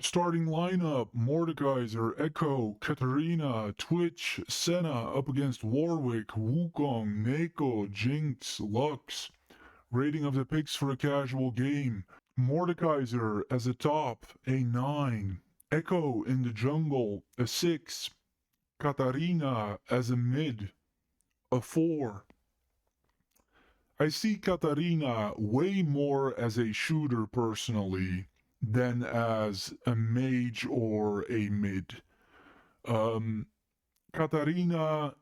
Starting lineup: Mordekaiser, Echo, Katarina, Twitch, Senna up against Warwick, Wukong, Neko, Jinx, Lux. Rating of the picks for a casual game: Mordekaiser as a top, a 9. Echo in the jungle, a 6. Katarina as a mid, a 4. I see Katarina way more as a shooter personally than as a mage or a mid. Um, Katarina,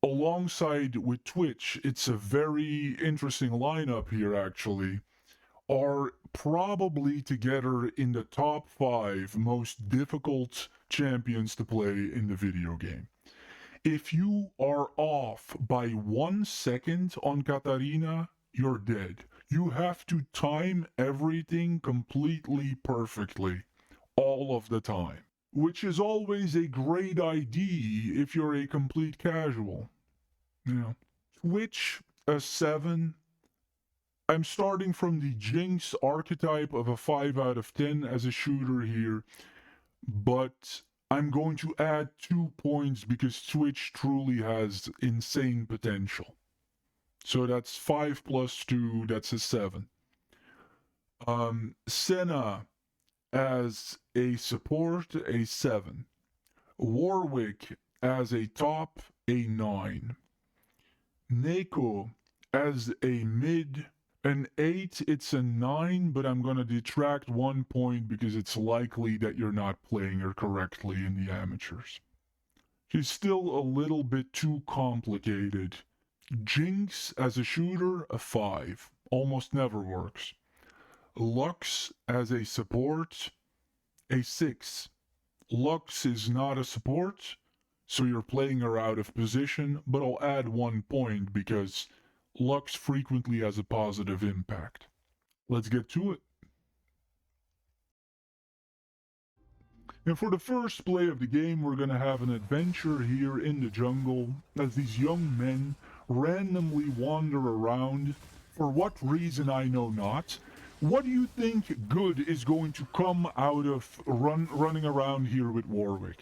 alongside with Twitch, it's a very interesting lineup here actually, are probably together in the top 5 most difficult champions to play in the video game. If you are off by 1 second on Katarina, you're dead. You have to time everything completely perfectly, all of the time. Which is always a great idea if you're a complete casual. You know, Twitch, a 7. I'm starting from the Jinx archetype of a 5 out of 10 as a shooter here, but I'm going to add 2 points because Twitch truly has insane potential. So that's 5 plus 2, that's a 7. Senna as a support, a 7. Warwick as a top, a 9. Neko as a mid, an 8. It's a 9, but I'm going to detract 1 point because it's likely that you're not playing her correctly in the amateurs. She's still a little bit too complicated. Jinx as a shooter, a 5. Almost never works. Lux as a support, a 6. Lux is not a support, so you're playing her out of position, but I'll add 1 point because Lux frequently has a positive impact. Let's get to it. And for the first play of the game, we're going to have an adventure here in the jungle as these young men randomly wander around. For what reason, I know not. What do you think good is going to come out of running around here with Warwick?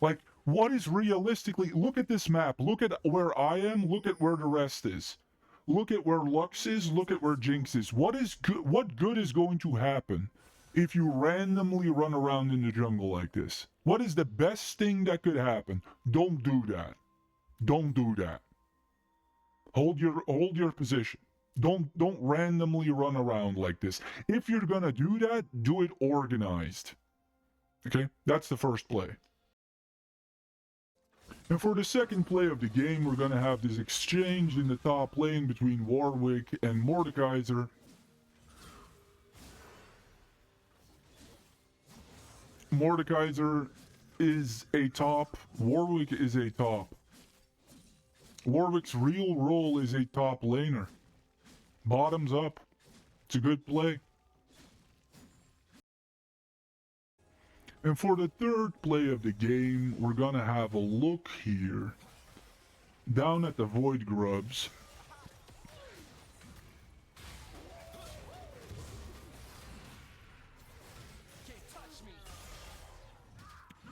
Like, what is realistically... Look at this map. Look at where I am. Look at where the rest is. Look at where Lux is. Look at where Jinx is. What good is going to happen if you randomly run around in the jungle like this? What is the best thing that could happen? Don't do that. Don't do that. Hold your position. Don't randomly run around like this. If you're gonna do that, do it organized. Okay? That's the first play. And for the second play of the game, we're going to have this exchange in the top lane between Warwick and Mordekaiser. Mordekaiser is a top. Warwick is a top. Warwick's real role is a top laner. Bottoms up. It's a good play. And for the third play of the game, we're going to have a look here down at the Void Grubs.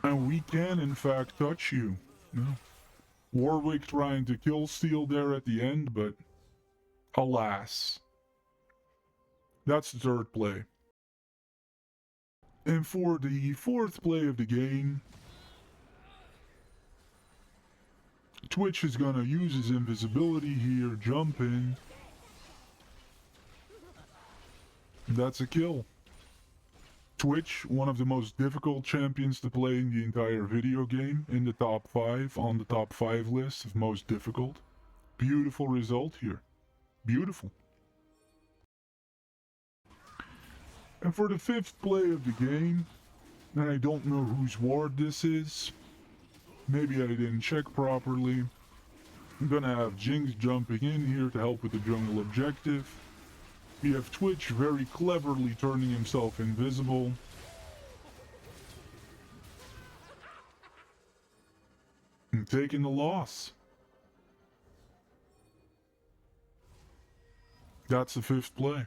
And we can, in fact, touch you. No. Warwick trying to kill steal there at the end, but alas. That's the third play. And for the fourth play of the game, Twitch is going to use his invisibility here, jump in. That's a kill. Twitch, one of the most difficult champions to play in the entire video game, in the top 5, on the top 5 list of most difficult. Beautiful result here. Beautiful. And for the fifth play of the game, and I don't know whose ward this is. Maybe I didn't check properly. I'm gonna have Jinx jumping in here to help with the jungle objective. We have Twitch very cleverly turning himself invisible. And taking the loss. That's the fifth play.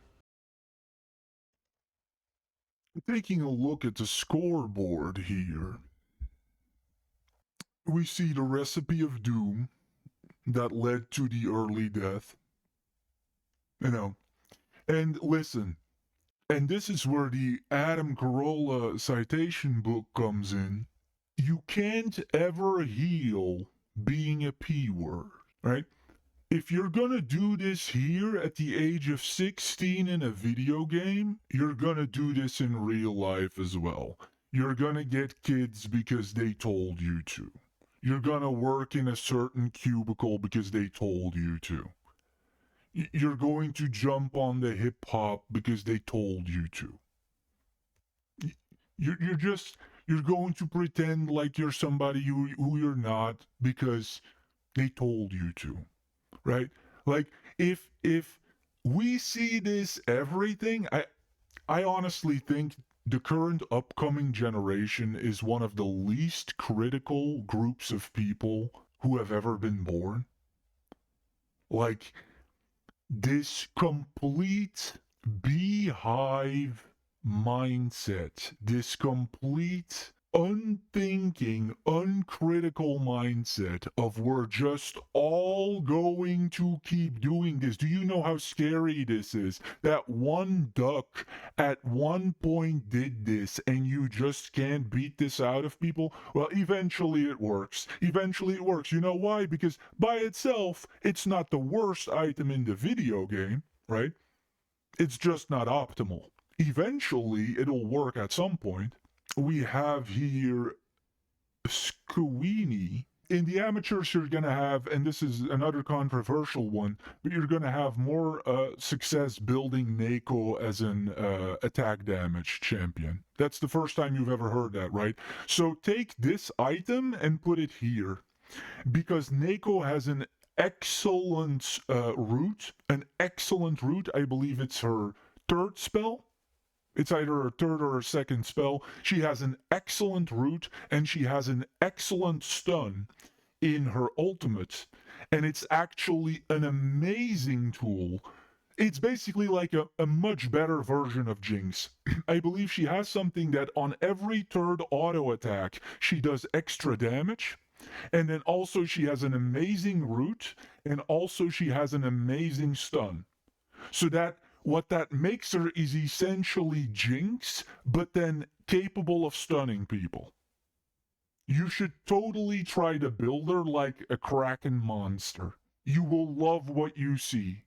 Taking a look at the scoreboard here, we see the recipe of doom that led to the early death. You know, and listen, and this is where the Adam Carolla citation book comes in. You can't ever heal being a P word, right? If you're gonna do this here at the age of 16 in a video game, you're gonna do this in real life as well. You're gonna get kids because they told you to. You're gonna work in a certain cubicle because they told you to. You're going to jump on the hip hop because they told you to. You're just you're going to pretend like you're somebody who you're not because they told you to, right? Like if we see this everything, I honestly think the current upcoming generation is one of the least critical groups of people who have ever been born. Like this complete beehive mindset, this complete unthinking, uncritical mindset of we're just all going to keep doing this. Do you know how scary this is? That one duck at one point did this and you just can't beat this out of people? Well, eventually it works. Eventually it works. You know why? Because by itself, it's not the worst item in the video game, right? It's just not optimal. Eventually, it'll work at some point. We have here Squeenie. In the amateurs, you're going to have, and this is another controversial one, but you're going to have more success building Neko as an attack damage champion. That's the first time you've ever heard that, right? So take this item and put it here. Because Neko has an excellent root, an excellent root. I believe it's her third spell. It's either her third or her second spell. She has an excellent root and she has an excellent stun in her ultimate. And it's actually an amazing tool. It's basically like a much better version of Jinx. I believe she has something that on every third auto attack, she does extra damage. And then also she has an amazing root, and also she has an amazing stun. So that what that makes her is essentially Jinx, but then capable of stunning people. You should totally try to build her like a Kraken monster. You will love what you see.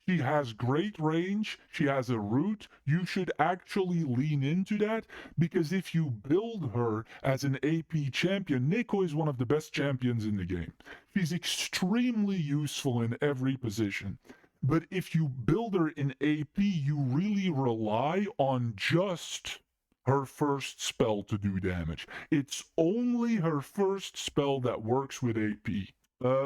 She has great range, she has a root. You should actually lean into that because if you build her as an AP champion, Neko is one of the best champions in the game. She's extremely useful in every position. But if you build her in AP, you really rely on just her first spell to do damage. It's only her first spell that works with AP.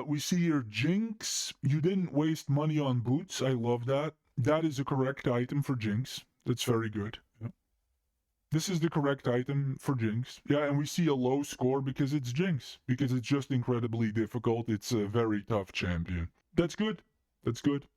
We see here Jinx. You didn't waste money on boots. I love that. That is a correct item for Jinx. That's very good. Yeah. This is the correct item for Jinx. Yeah, and we see a low score because it's Jinx. Because it's just incredibly difficult. It's a very tough champion. That's good. That's good.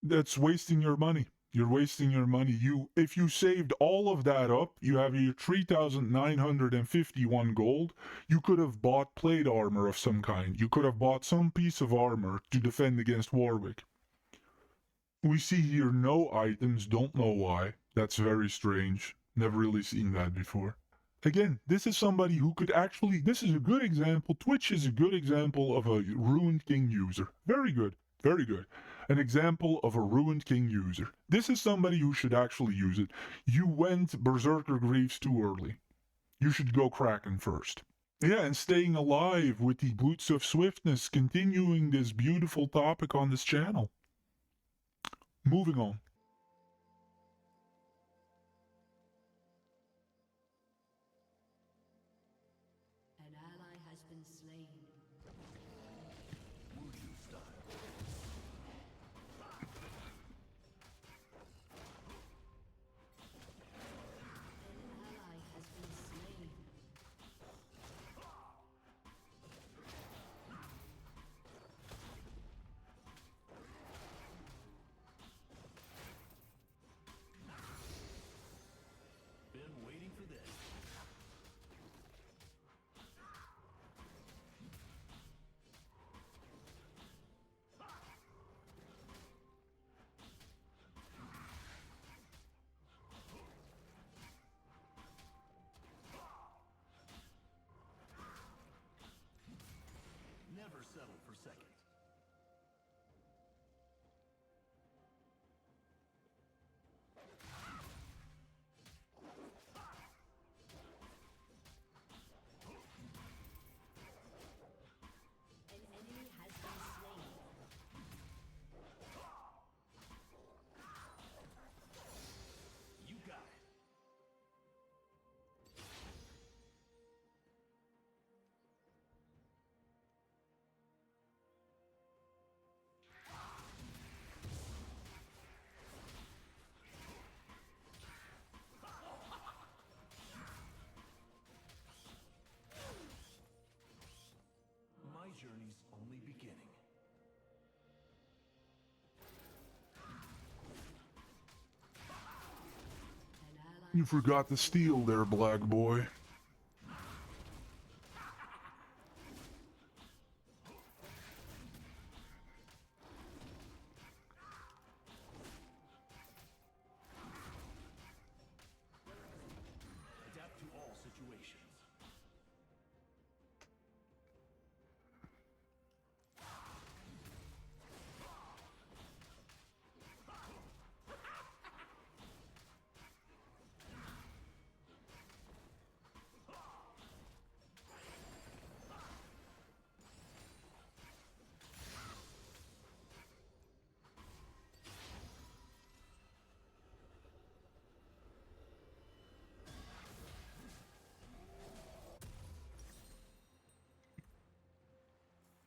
That's wasting your money. You're wasting your money. If you saved all of that up, you have your 3,951 gold. You could have bought plate armor of some kind. You could have bought some piece of armor to defend against Warwick. We see here no items, don't know why. That's very strange. Never really seen that before. Again, this is somebody who could actually, this is a good example. Twitch is a good example of a Ruined King user. Very good. Very good. An example of a Ruined King user. This is somebody who should actually use it. You went Berserker Greaves too early. You should go Kraken first. Yeah, and staying alive with the Boots of Swiftness, continuing this beautiful topic on this channel. Moving on. An ally has been slain. An ally has been slain. Never settle for second. An enemy has been slain. You got it. My journey's only beginning. An ally You forgot the steel there, black boy. Adapt to all situations.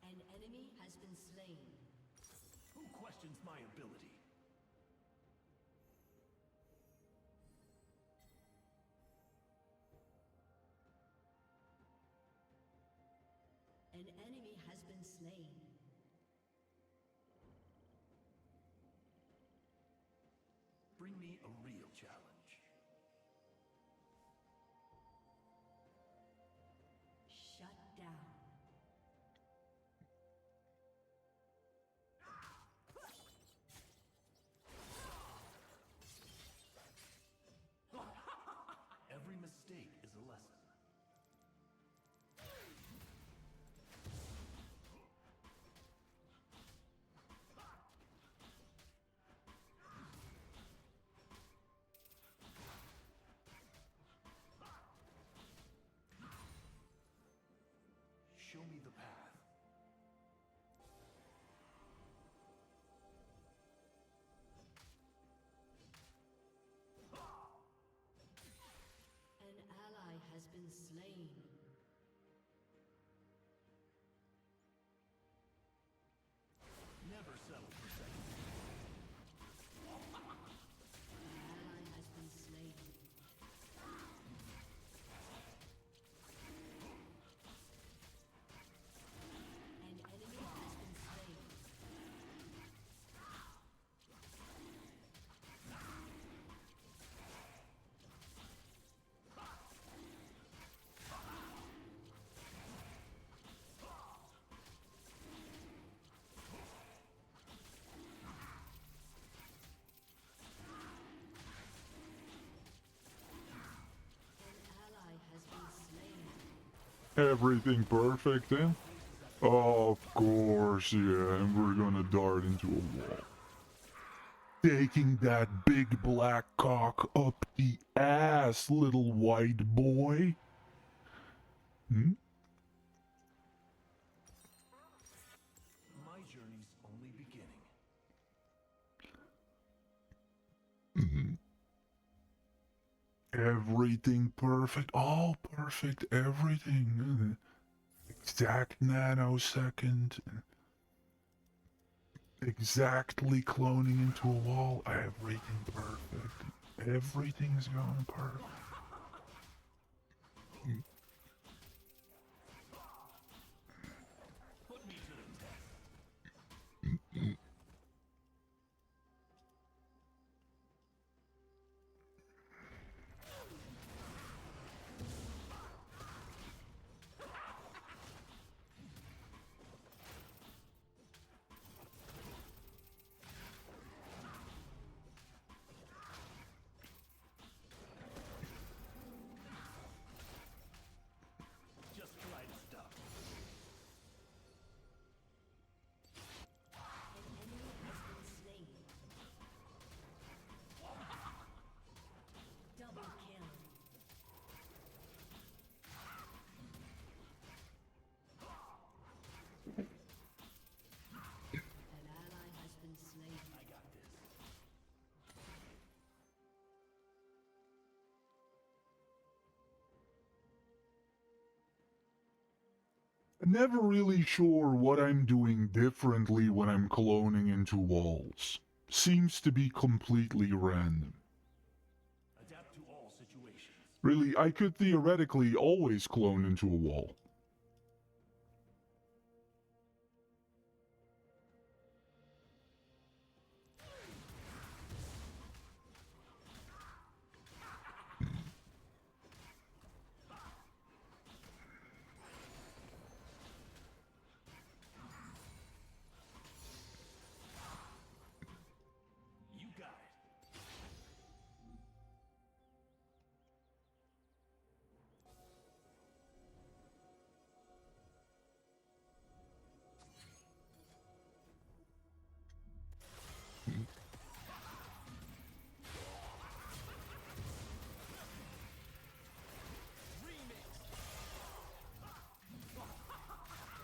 An enemy has been slain. Who questions my ability? An enemy has been slain. Bring me a real challenge. Shut down. Every mistake is a lesson. Show me the path. An ally has been slain. Never settle for second. An ally has been slain. An enemy has been slain. An ally has been slain. Everything perfect then? Of course, yeah, and we're gonna dart into a wall. Taking that big black cock up the ass, little white boy. Hmm? My journey's only beginning. Everything perfect. All perfect. Everything. Exact nanosecond. Exactly cloning into a wall. Everything perfect. Everything's going perfect. Put me to the test. Never really sure what I'm doing differently when I'm cloning into walls. Seems to be completely random. Adapt to all situations. Really, I could theoretically always clone into a wall. You got it.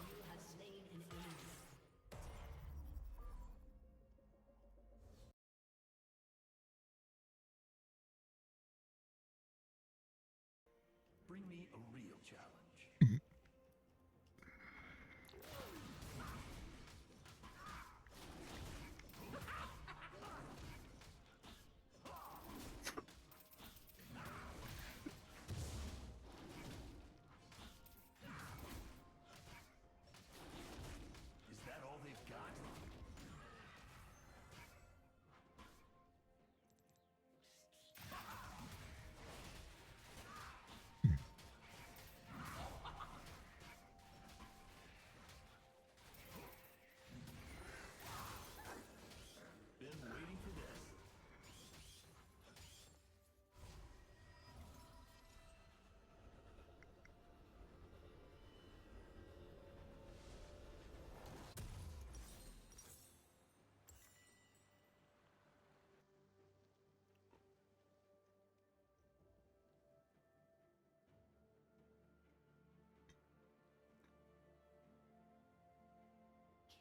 You have slain an enemy. Bring me a real challenge. Is that all they've got? Been waiting for this.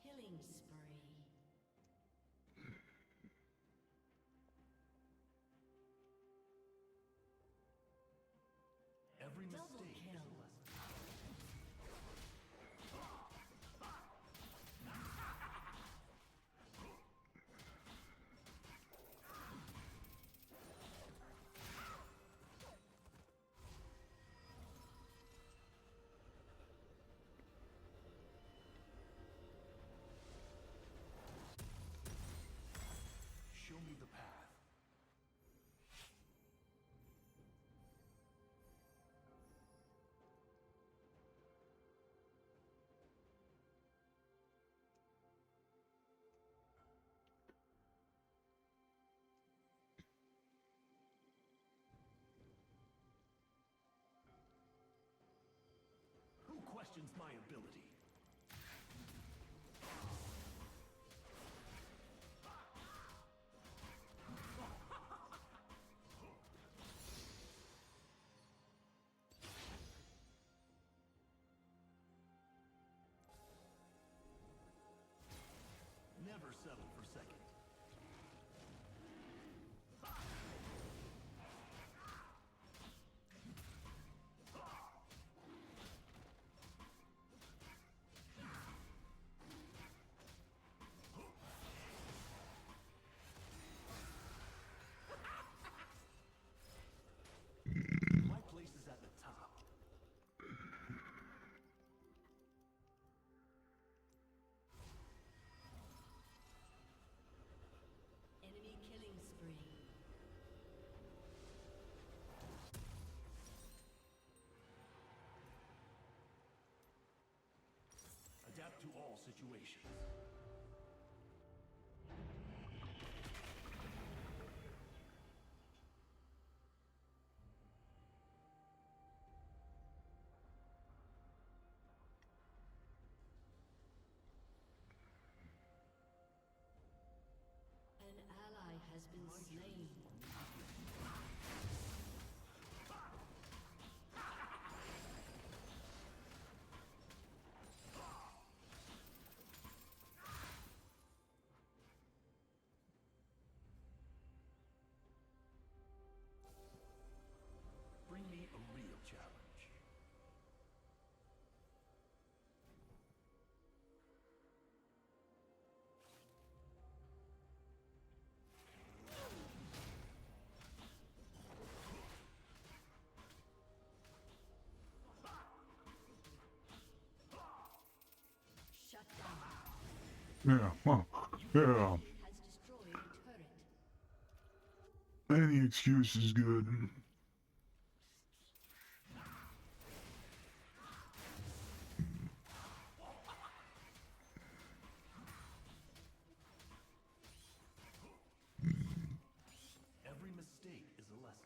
Killing spree. Every Double mistake kill. is a lesson. Show me the path. Who questions my ability? Never settle for second. My place is at the top. Enemy killing spree. Adapt to all situations. An ally has been slain. Bring me a real challenge. Yeah, well, yeah. Has destroyed a turret. Any excuse is good. Every mistake is a lesson.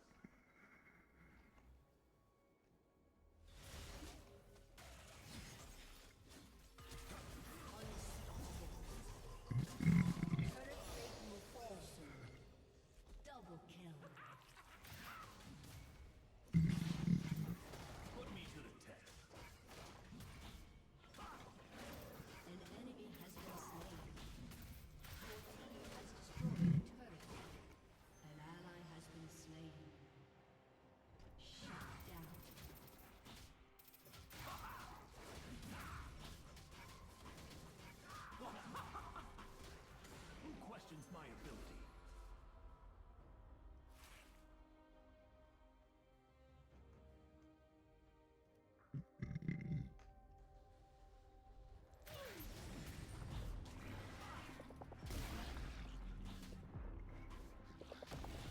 Double kill. Put me to the test. An enemy has been slain. Your team has destroyed a turret. An ally has been slain. Shut down. Who questions my ability?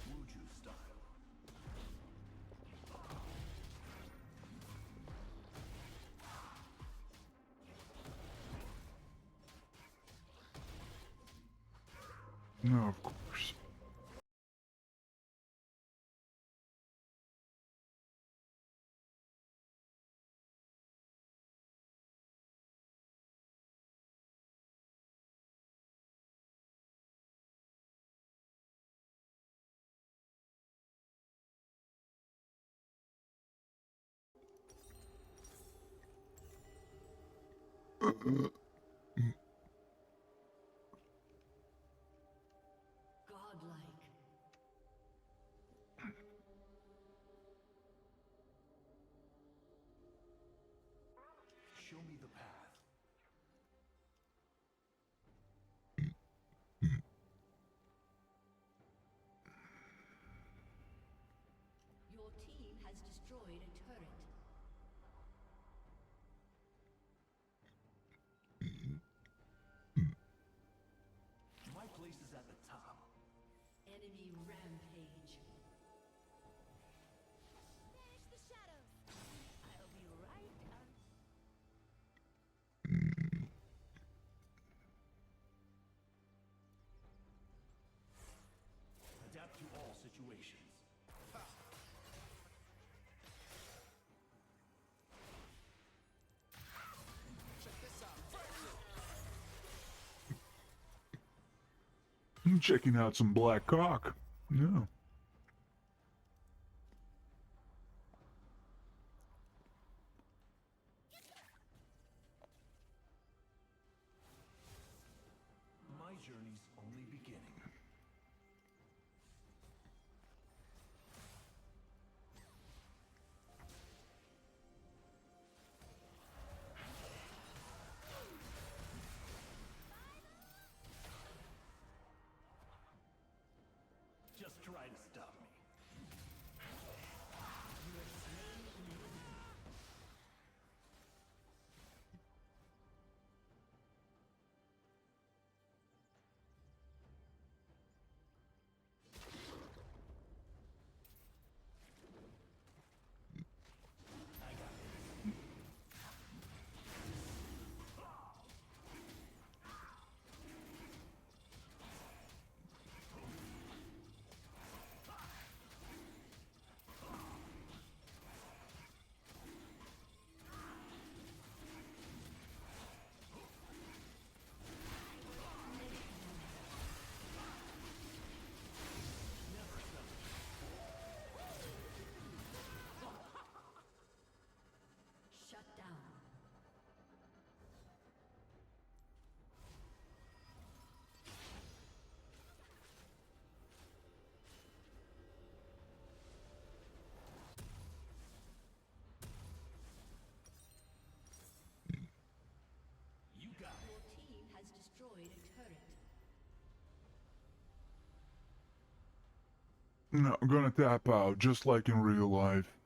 Wuju style. No, of course. Godlike. Show me the path. Your team has destroyed a turret. My place is at the top. Enemy rampage. Banish the shadows. I'll be right on. Adapt to all situations. I'm checking out some black cock. Yeah. My journey's only beginning. Just try to stop me. I got this. Shut down. You got it. Your team has destroyed a turret. No, I'm gonna tap out just like in real life.